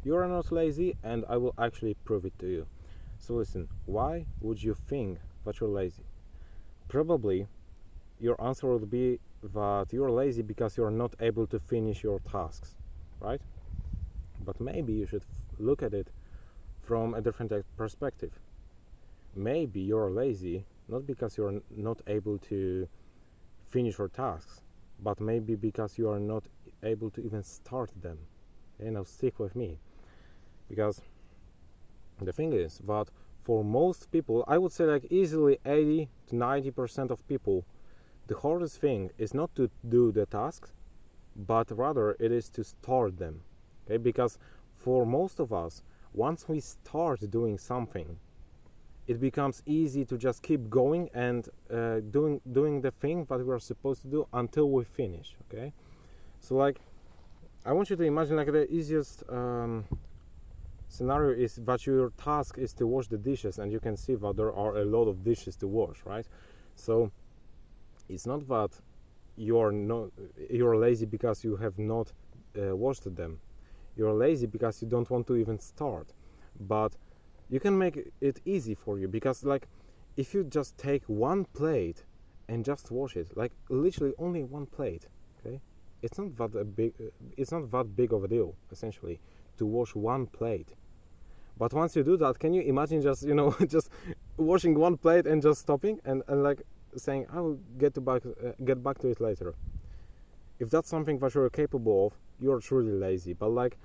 you are not lazy, and I will actually prove it to you. So listen, why would you think that you're lazy? Probably your answer would be that you're lazy because you're not able to finish your tasks, right? But maybe you should look at it from a different perspective. Maybe you're lazy not because you're not able to finish your tasks, but maybe because you are not able to even start them. Okay, now stick with me, because the thing is that for most people, I would say like easily 80 to 90% of people, the hardest thing is not to do the tasks, but rather it is to start them. Okay, because for most of us, once we start doing something, it becomes easy to just keep going and doing the thing that we are supposed to do until we finish. Okay, so like I want you to imagine like the easiest scenario is that your task is to wash the dishes, and you can see that there are a lot of dishes to wash, right? So it's not that you're lazy because you have not washed them. You're lazy because you don't want to even start. But you can make it easy for you, because like if you just take one plate and just wash it, like literally only one plate, okay, it's not that big of a deal essentially to wash one plate. But once you do that, can you imagine just just washing one plate and just stopping and like saying I will get back to it later? If that's something that you're capable of, you're truly lazy. But like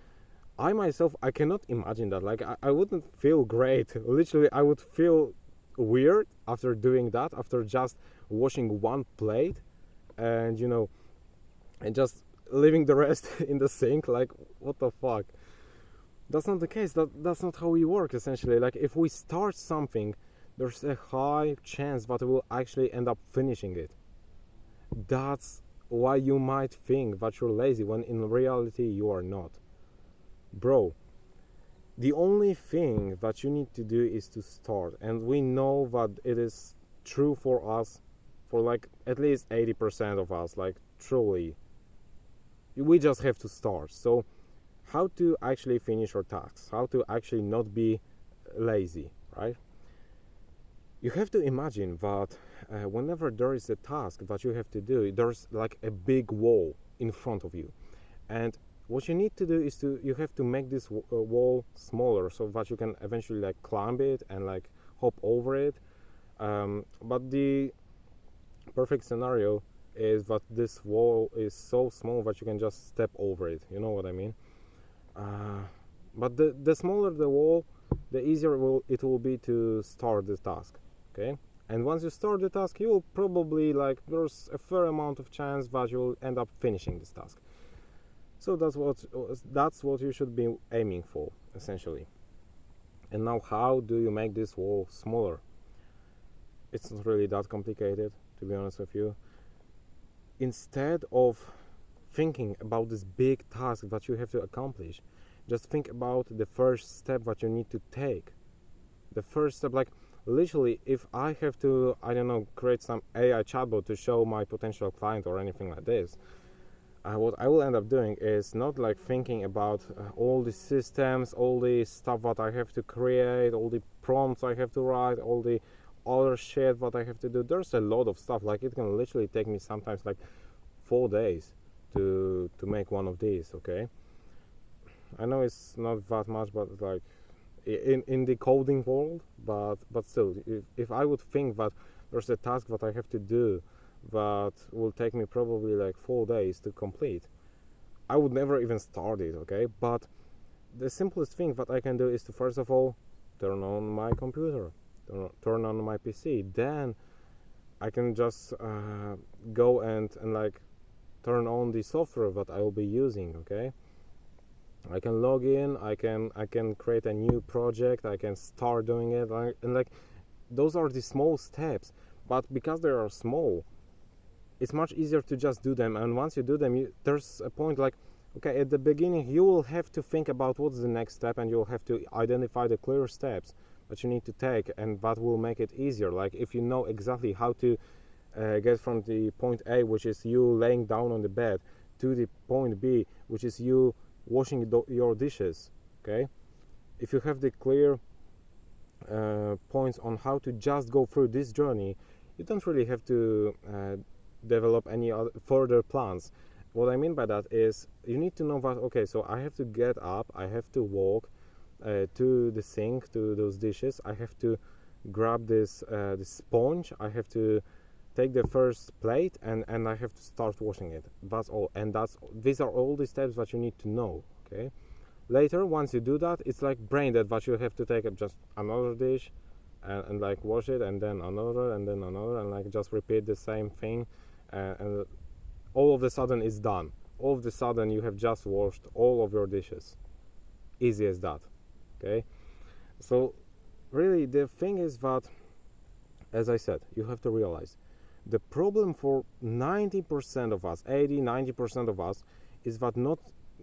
I myself, I cannot imagine that. Like I wouldn't feel great. Literally, I would feel weird after doing that, after just washing one plate and and just leaving the rest in the sink. Like, what the fuck? That's not the case. That's not how we work essentially. Like if we start something, there's a high chance that we will actually end up finishing it. That's why you might think that you're lazy when in reality you are not. Bro, the only thing that you need to do is to start, and we know that it is true for us, for like at least 80% of us, like truly we just have to start. So how to actually finish your tasks, how to actually not be lazy, right? You have to imagine that whenever there is a task that you have to do, there's like a big wall in front of you, and what you need to do is you have to make this wall smaller so that you can eventually like climb it and like hop over it. But the perfect scenario is that this wall is so small that you can just step over it. You know what I mean? But the smaller the wall, the easier it will be to start the task. Okay, and once you start the task, you will probably like there's a fair amount of chance that you will end up finishing this task. So that's what you should be aiming for essentially. And now, how do you make this wall smaller? It's not really that complicated, to be honest with you. Instead of thinking about this big task that you have to accomplish, just think about the first step that you need to take. The first step, like literally, if I have to, I don't know, create some AI chatbot to show my potential client or anything like this, what I will end up doing is not like thinking about all the systems, all the stuff that I have to create, all the prompts I have to write, all the other shit that I have to do. There's a lot of stuff. Like it can literally take me sometimes like 4 days to make one of these. Okay, I know it's not that much, but like in the coding world, but still, if I would think that there's a task that I have to do that will take me probably like 4 days to complete, I would never even start it. Okay, but the simplest thing that I can do is to first of all turn on my computer, turn on my PC. Then I can just go and like turn on the software that I will be using. Okay, I can log in, I can create a new project, I can start doing it, and like those are the small steps. But because they are small, it's much easier to just do them. And once you do them, there's a point like, okay, at the beginning you will have to think about what's the next step, and you'll have to identify the clear steps that you need to take, and that will make it easier. Like if you know exactly how to get from the point A, which is you laying down on the bed, to the point B, which is you washing your dishes, Okay, if you have the clear points on how to just go through this journey, you don't really have to develop any other further plans. What I mean by that is you need to know that, okay, so I have to get up, I have to walk to the sink, to those dishes, I have to grab this sponge, I have to take the first plate, and I have to start washing it. That's all, and these are all the steps that you need to know. Okay, later, once you do that, it's like brain dead, that you have to take up just another dish and like wash it, and then another, and then another, and like just repeat the same thing, and all of a sudden it's done. All of a sudden you have just washed all of your dishes. Easy as that. Okay, so really the thing is that, as I said, you have to realize the problem for 90% of us, 80-90% of us, is that not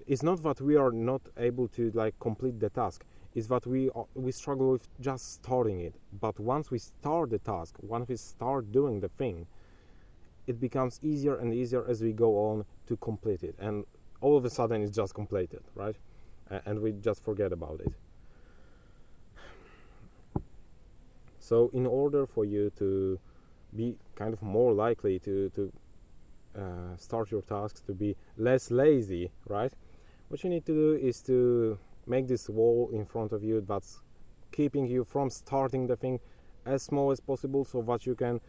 that we are not able to like complete the task, is that we struggle with just starting it. But once we start the task, once we start doing the thing, it becomes easier and easier as we go on to complete it, and all of a sudden it's just completed, right? And we just forget about it. So in order for you to be kind of more likely to start your tasks, to be less lazy, right, what you need to do is to make this wall in front of you that's keeping you from starting the thing as small as possible, so that you can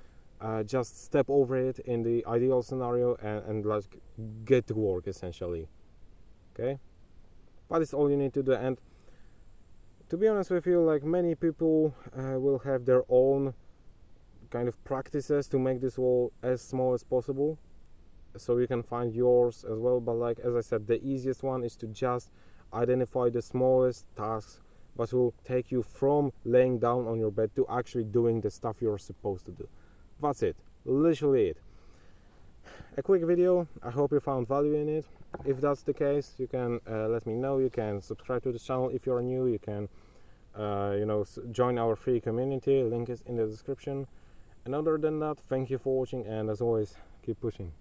just step over it in the ideal scenario and like get to work essentially. Okay, that is all you need to do. And to be honest with you, like many people will have their own kind of practices to make this wall as small as possible, so you can find yours as well. But like, as I said, the easiest one is to just identify the smallest tasks that will take you from laying down on your bed to actually doing the stuff you're supposed to do. That's it, literally it. A quick video. I hope you found value in it. If that's the case, you can let me know. You can subscribe to the channel if you're new. You can join our free community. Link is in the description. And other than that, thank you for watching, and as always, keep pushing.